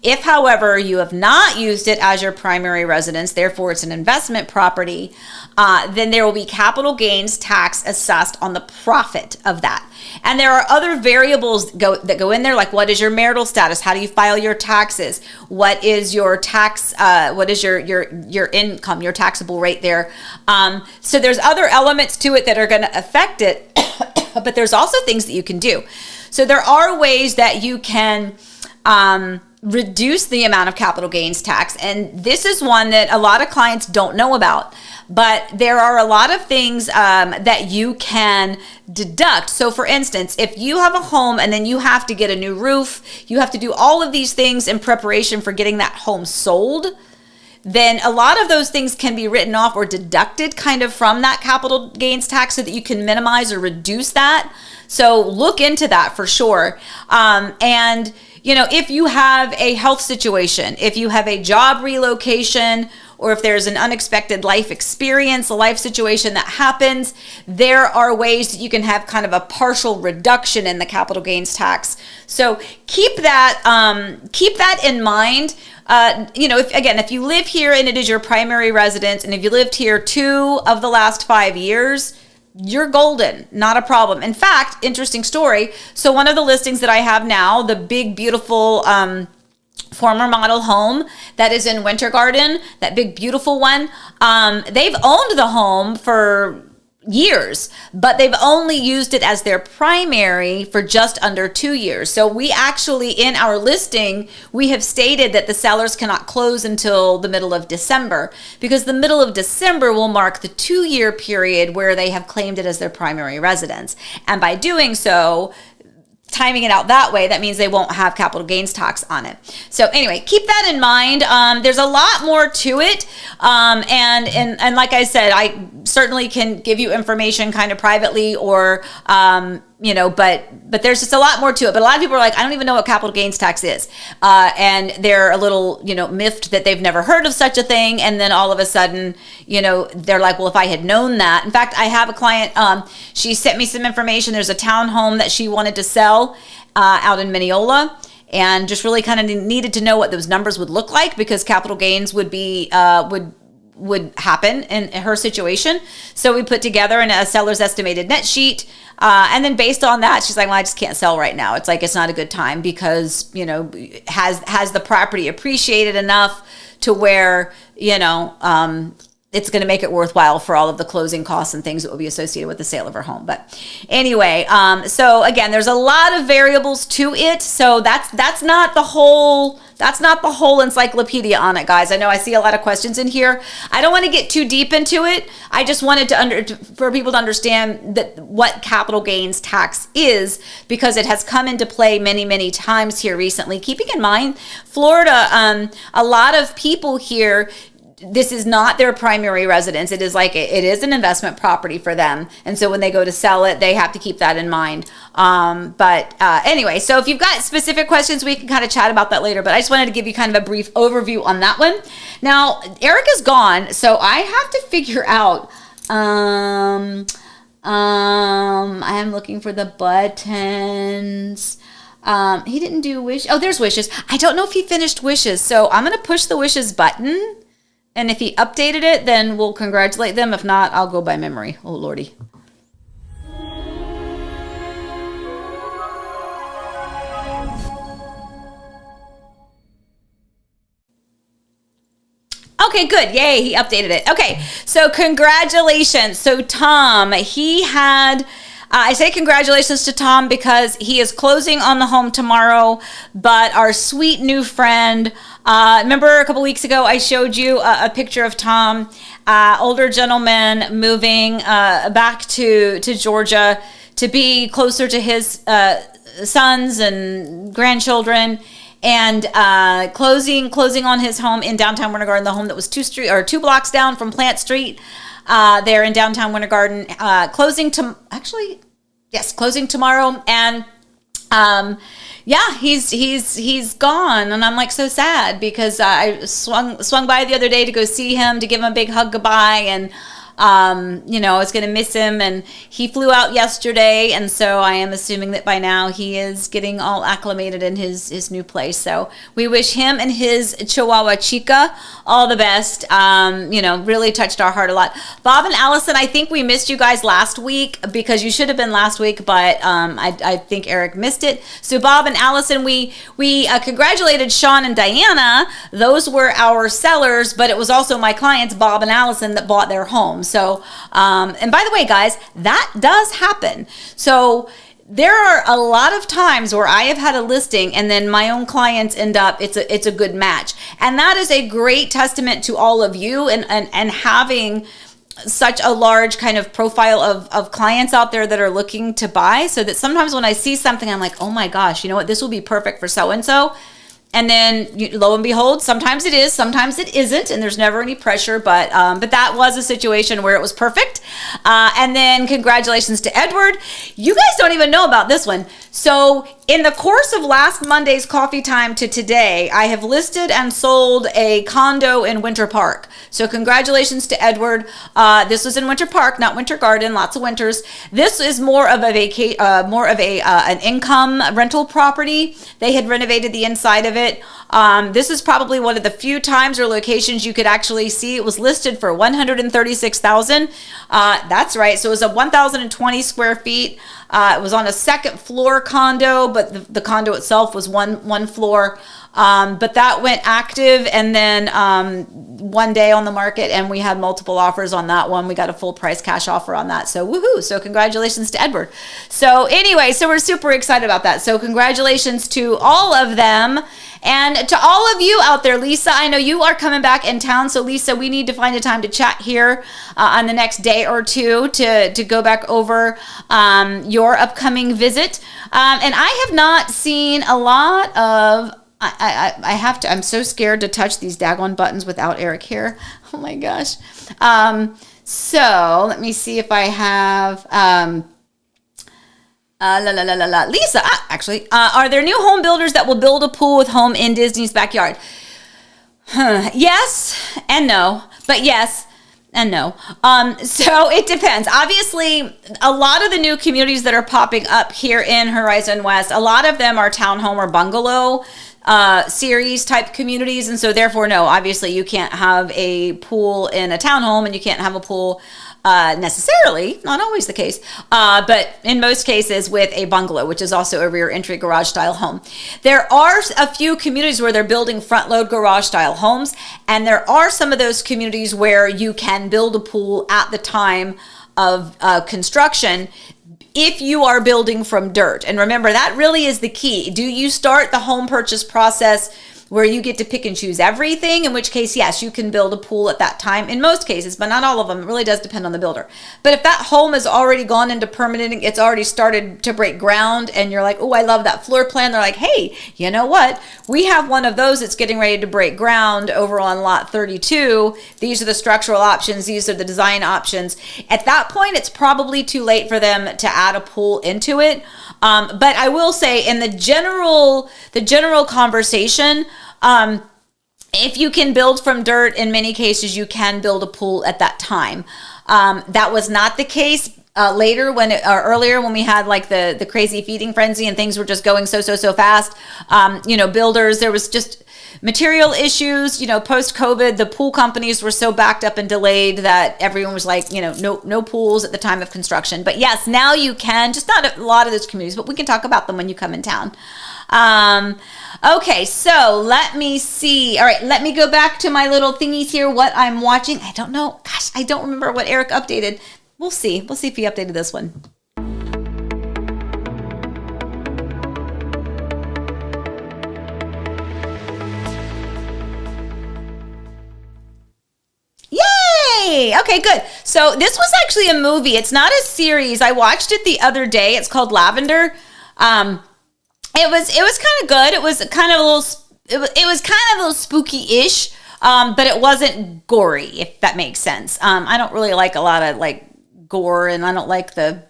If, however, you have not used it as your primary residence, therefore it's an investment property, then there will be capital gains tax assessed on the profit of that. And there are other variables that go in there, like what is your marital status? How do you file your taxes? What is your tax? What is your income, your taxable rate there? So there's other elements to it that are going to affect it, but there's also things that you can do. So there are ways that you can reduce the amount of capital gains tax. And this is one that a lot of clients don't know about, but there are a lot of things that you can deduct. So for instance, if you have a home and then you have to get a new roof, you have to do all of these things in preparation for getting that home sold, then a lot of those things can be written off or deducted kind of from that capital gains tax so that you can minimize or reduce that. So look into that for sure. And if you have a health situation, if you have a job relocation, or if there's an unexpected life experience, a life situation that happens, there are ways that you can have kind of a partial reduction in the capital gains tax. So keep that in mind. If you live here and it is your primary residence, and if you lived here 2 of the last 5 years, you're golden, not a problem. In fact, interesting story. So one of the listings that I have now, the big, beautiful former model home that is in Winter Garden, that big, beautiful one, they've owned the home for years, but they've only used it as their primary for just under 2 years. So we actually, in our listing, we have stated that the sellers cannot close until the middle of December, because the middle of December will mark the 2-year period where they have claimed it as their primary residence. And by doing so, timing it out that way, that means they won't have capital gains tax on it. So anyway, keep that in mind. There's a lot more to it. And like I said, I certainly can give you information kind of privately or, but there's just a lot more to it. But a lot of people are like, I don't even know what capital gains tax is. And they're a little, miffed that they've never heard of such a thing. And then all of a sudden, they're like, well, if I had known that. In fact, I have a client, she sent me some information. There's a townhome that she wanted to sell out in Mineola, and just really kind of needed to know what those numbers would look like, because capital gains would be, would happen in her situation. So we put together a seller's estimated net sheet. And then based on that, she's like, well, I just can't sell right now. It's like, it's not a good time because, has the property appreciated enough to where, it's going to make it worthwhile for all of the closing costs and things that will be associated with the sale of her home. But anyway, so again, there's a lot of variables to it. So that's not the whole encyclopedia on it, guys. I know I see a lot of questions in here. I don't want to get too deep into it. I just wanted for people to understand that what capital gains tax is, because it has come into play many, many times here recently. Keeping in mind, Florida, a lot of people here, this is not their primary residence. It is an investment property for them. And so when they go to sell it, they have to keep that in mind. Anyway, so if you've got specific questions, we can kind of chat about that later. But I just wanted to give you kind of a brief overview on that one. Now, Eric is gone, so I have to figure out, I am looking for the buttons. He didn't do wish. Oh, there's wishes. I don't know if he finished wishes. So I'm going to push the wishes button. And if he updated it, then we'll congratulate them. If not, I'll go by memory. Oh, Lordy. Okay, good. Yay, he updated it. Okay, so congratulations. So Tom, he had... I say congratulations to Tom because he is closing on the home tomorrow, but our sweet new friend, remember a couple weeks ago I showed you a picture of Tom, older gentleman moving back to Georgia to be closer to his sons and grandchildren, and closing on his home in downtown Winter Garden, the home that was 2 blocks down from Plant Street. There in downtown Winter Garden, closing tomorrow, and he's gone, and I'm like so sad because I swung by the other day to go see him, to give him a big hug goodbye, and I was going to miss him, and he flew out yesterday, and so I am assuming that by now he is getting all acclimated in his new place. So we wish him and his Chihuahua Chica all the best. Really touched our heart a lot. Bob and Allison, I think we missed you guys last week because you should have been last week, but I think Eric missed it. So Bob and Allison, we congratulated Sean and Diana. Those were our sellers, but it was also my clients, Bob and Allison, that bought their home. So, and by the way, guys, that does happen. So there are a lot of times where I have had a listing and then my own clients end up, it's a good match. And that is a great testament to all of you and having such a large kind of profile of clients out there that are looking to buy, so that sometimes when I see something, I'm like, oh my gosh, you know what, this will be perfect for so-and-so. And then, lo and behold, sometimes it is, sometimes it isn't, and there's never any pressure. But that was a situation where it was perfect. And then, congratulations to Edward. You guys don't even know about this one. So, in the course of last Monday's coffee time to today, I have listed and sold a condo in Winter Park. So, congratulations to Edward. This was in Winter Park, not Winter Garden. Lots of winters. This is more of an income rental property. They had renovated the inside of it. it. This is probably one of the few times or locations you could actually see it was listed for $136,000. That's right. So it was a 1,020 square feet. It was on a second floor condo, but the condo itself was one floor. But that went active, and then one day on the market, and we had multiple offers on that one. We got a full price cash offer on that. So woohoo. So congratulations to Edward. So anyway, so we're super excited about that. So congratulations to all of them. And to all of you out there, Lisa, I know you are coming back in town. So Lisa, we need to find a time to chat here on the next day or two to go back over your upcoming visit. And I have not seen a lot of, I have to, I'm so scared to touch these daggone buttons without Eric here. Oh my gosh. So let me see if I have, Lisa, actually, are there new home builders that will build a pool with home in Disney's backyard? Yes and no, but yes and no. So it depends. Obviously, a lot of the new communities that are popping up here in Horizon West, a lot of them are townhome or bungalow series type communities. And so therefore, no, obviously you can't have a pool in a townhome, and you can't have a pool necessarily, not always the case, but in most cases with a bungalow, which is also a rear entry garage style home. There are a few communities where they're building front load garage style homes, and there are some of those communities where you can build a pool at the time of construction if you are building from dirt. And remember, that really is the key. Do you start the home purchase process where you get to pick and choose everything, in which case, yes, you can build a pool at that time in most cases, but not all of them. It really does depend on the builder. But if that home has already gone into permitting, it's already started to break ground, and you're like, oh, I love that floor plan. They're like, hey, you know what? We have one of those that's getting ready to break ground over on lot 32. These are the structural options. These are the design options. At that point, it's probably too late for them to add a pool into it. But I will say, in the general conversation, if you can build from dirt, in many cases, you can build a pool at that time. That was not the case later earlier when we had like the crazy feeding frenzy and things were just going so fast. Builders, there was just material issues, post COVID, the pool companies were so backed up and delayed that everyone was like, no pools at the time of construction. But yes, now you can, just not a lot of those communities, but we can talk about them when you come in town. Okay, so let me see. All right, let me go back to my little thingies here, what I'm watching. I don't know. Gosh, I don't remember what Eric updated. We'll see. We'll see if he updated this one. Yay! Okay, good. So this was actually a movie. It's not a series. I watched it the other day. It's called Lavender. It was kind of good. It was kind of a little spooky-ish, but it wasn't gory, if that makes sense. I don't really like a lot of like gore, and I don't like the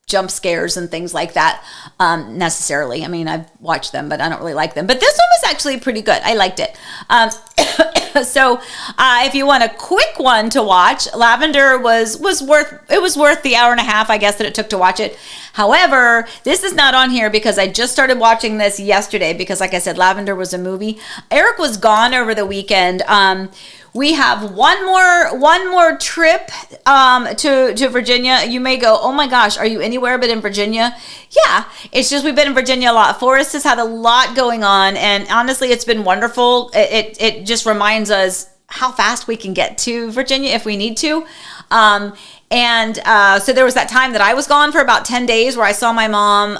jump scares and things like that necessarily. I mean, I've watched them, but I don't really like them. But this one was actually pretty good. I liked it. So if you want a quick one to watch, Lavender was worth the hour and a half, I guess, that it took to watch it. However, this is not on here because I just started watching this yesterday because, like I said, Lavender was a movie. Eric was gone over the weekend. We have one more trip to Virginia. You may go, oh my gosh, are you anywhere but in Virginia? Yeah, it's just we've been in Virginia a lot. Forrest has had a lot going on, and honestly, it's been wonderful. It just reminds us how fast we can get to Virginia if we need to. So there was that time that I was gone for about 10 days where I saw my mom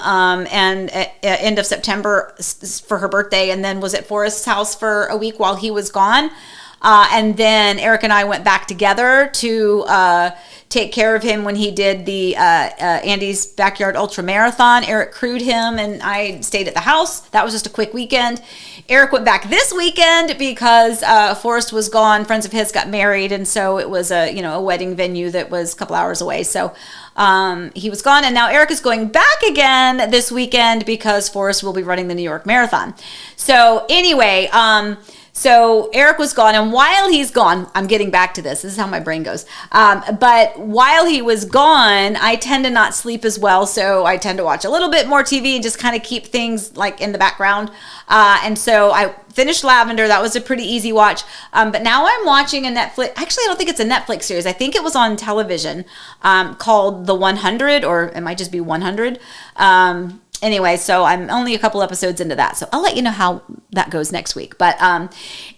and at end of September for her birthday, and then was at Forrest's house for a week while he was gone. And then Eric and I went back together to take care of him when he did the Andy's Backyard Ultra Marathon. Eric crewed him, and I stayed at the house. That was just a quick weekend. Eric went back this weekend because Forrest was gone. Friends of his got married, and so it was a wedding venue that was a couple hours away. So he was gone, and now Eric is going back again this weekend because Forrest will be running the New York Marathon. So anyway, So Eric was gone, and while he's gone, I'm getting back to this. This is how my brain goes. But while he was gone, I tend to not sleep as well, so I tend to watch a little bit more TV and just kind of keep things like in the background. And so I finished Lavender. That was a pretty easy watch. But now I'm watching a Netflix. Actually, I don't think it's a Netflix series. I think it was on television called The 100, or it might just be 100. Anyway, so I'm only a couple episodes into that. So I'll let you know how that goes next week. But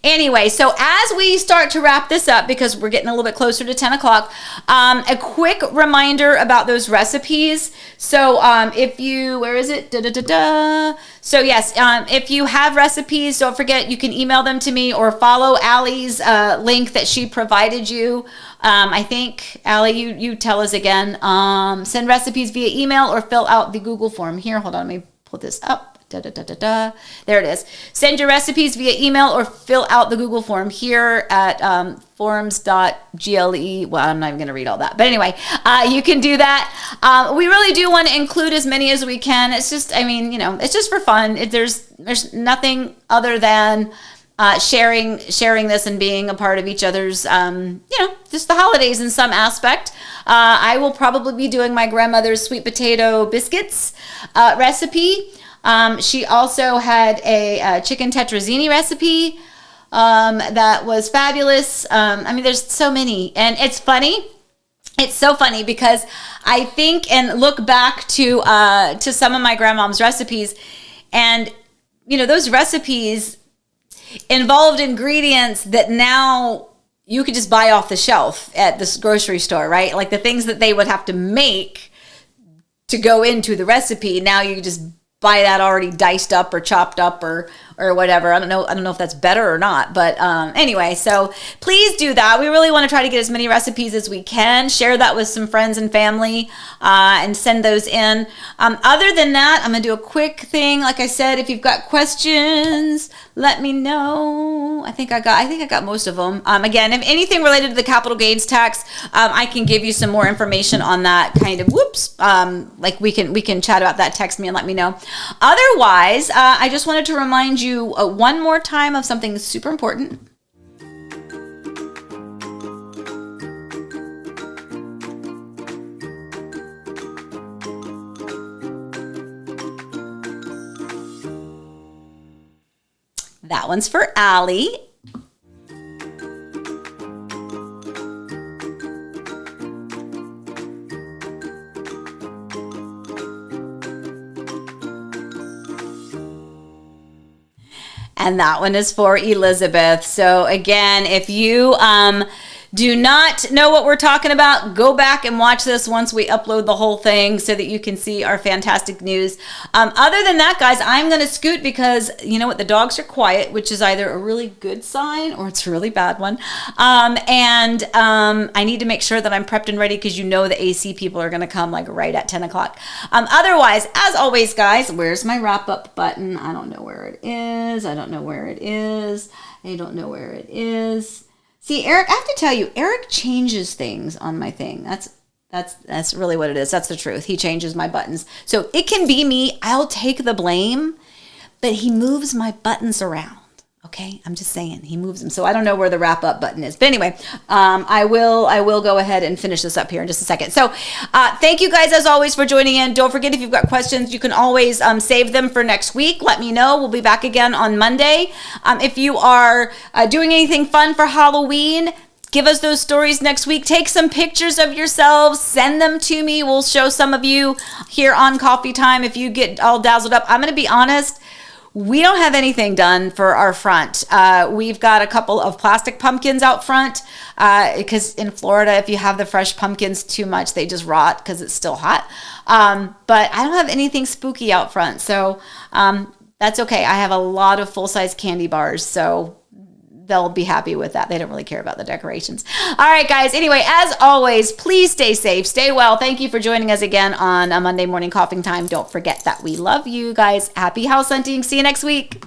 anyway, so as we start to wrap this up, because we're getting a little bit closer to 10 o'clock, a quick reminder about those recipes. So if you, where is it? So yes, if you have recipes, don't forget you can email them to me or follow Allie's link that she provided you. I think, Allie, you tell us again. Send recipes via email or fill out the Google form. Here, hold on, let me pull this up. There it is. Send your recipes via email or fill out the Google form here at forms.gle. Well, I'm not even going to read all that. But anyway, you can do that. We really do want to include as many as we can. It's just, I mean, it's just for fun. There's nothing other than sharing this and being a part of each other's, just the holidays in some aspect. I will probably be doing my grandmother's sweet potato biscuits recipe. She also had a chicken tetrazzini recipe that was fabulous. There's so many, and it's funny. It's so funny because I think and look back to some of my grandmom's recipes, and those recipes involved ingredients that now you could just buy off the shelf at this grocery store, right? Like the things that they would have to make to go into the recipe. Now you just buy that already diced up or chopped up or whatever. I don't know if that's better or not, but anyway, so please do that. We really want to try to get as many recipes as we can. Share that with some friends and family and send those in. Other than that, I'm gonna do a quick thing. Like I said, if you've got questions, let me know. I think I got most of them. Again, if anything related to the capital gains tax, I can give you some more information on that kind of like we can chat about that. Text me and let me know. Otherwise, I just wanted to remind you one more time of something super important. That one's for Allie. And that one is for Elizabeth. So again, if you do not know what we're talking about, go back and watch this once we upload the whole thing so that you can see our fantastic news. Other than that, guys, I'm going to scoot because you know what? The dogs are quiet, which is either a really good sign or it's a really bad one. And I need to make sure that I'm prepped and ready because the AC people are going to come like right at 10 o'clock. Otherwise, as always, guys, where's my wrap up button? I don't know where it is. See, Eric, I have to tell you, Eric changes things on my thing. That's really what it is. That's the truth. He changes my buttons. So it can be me. I'll take the blame, but he moves my buttons around. Okay, I'm just saying he moves them. So I don't know where the wrap up button is. But anyway, I will go ahead and finish this up here in just a second. So thank you guys as always for joining in. Don't forget if you've got questions, you can always save them for next week. Let me know. We'll be back again on Monday. If you are doing anything fun for Halloween, give us those stories next week. Take some pictures of yourselves. Send them to me. We'll show some of you here on Coffee Time if you get all dazzled up. I'm going to be honest. We don't have anything done for our front. We've got a couple of plastic pumpkins out front because in Florida, if you have the fresh pumpkins too much, they just rot because it's still hot. But I don't have anything spooky out front. So that's okay. I have a lot of full-size candy bars. So they'll be happy with that. They don't really care about the decorations. All right, guys. Anyway, as always, please stay safe, stay well. Thank you for joining us again on a Monday morning Coughing Time. Don't forget that we love you guys. Happy house hunting. See you next week.